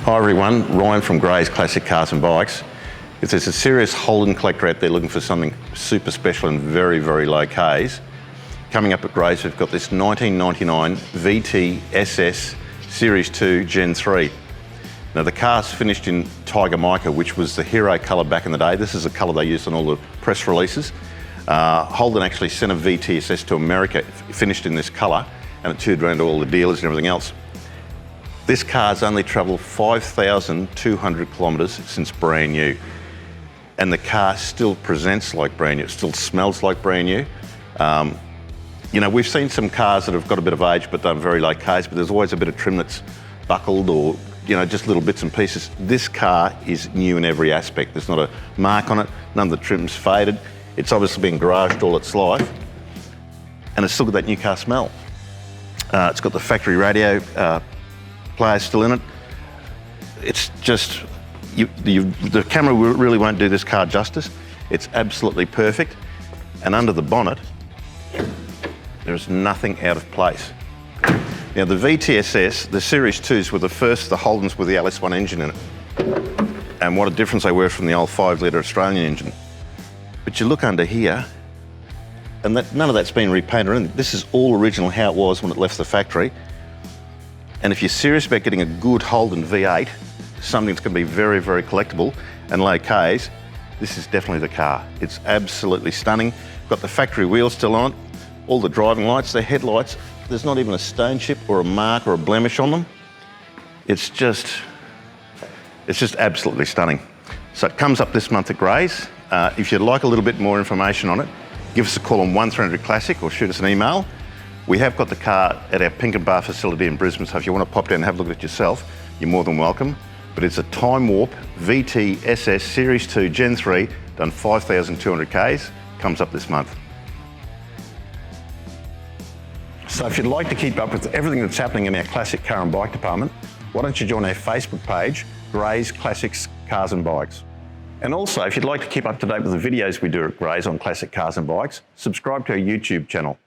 Hi everyone, Ryan from Gray's Classic Cars and Bikes. If there's a serious Holden collector out there looking for something super special and very, very low Ks, coming up at Gray's we've got this 1999 VT SS Series 2 Gen 3. Now the car's finished in Tiga Mica, which was the hero colour back in the day. This is the colour they used on all the press releases. Holden actually sent a VTSS to America finished in this colour, and it toured around to all the dealers and everything else. This car's only travelled 5,200 kilometres since brand new. And the car still presents like brand new, it still smells like brand new. You know, we've seen some cars that have got a bit of age but done very low Ks, but there's always a bit of trim that's buckled or, you know, just little bits and pieces. This car is new in every aspect. There's not a mark on it, none of the trim's faded. It's obviously been garaged all its life, and it's still got that new car smell. It's got the factory radio player still in it. It's just, the camera really won't do this car justice. It's absolutely perfect. And under the bonnet, there's nothing out of place. Now the VTSS, the Series 2s were the first, the Holdens with the LS1 engine in it. And what a difference they were from the old 5-litre Australian engine. But you look under here, and none of that's been repainted or anything. This is all original how it was when it left the factory. And if you're serious about getting a good Holden V8, something that's going to be very, very collectible and low Ks, this is definitely the car. It's absolutely stunning. Got the factory wheels still on it, all the driving lights, the headlights. There's not even a stone chip or a mark or a blemish on them. It's just absolutely stunning. So it comes up this month at Gray's. If you'd like a little bit more information on it, give us a call on 1300 Classic or shoot us an email. We have got the car at our Pink and Bar facility in Brisbane, so if you want to pop down and have a look at it yourself, you're more than welcome. But it's a Time Warp VT SS Series 2 Gen 3, done 5,200 Ks, comes up this month. So if you'd like to keep up with everything that's happening in our classic car and bike department, why don't you join our Facebook page, Gray's Classics Cars and Bikes. And also, if you'd like to keep up to date with the videos we do at Gray's on classic cars and bikes, subscribe to our YouTube channel.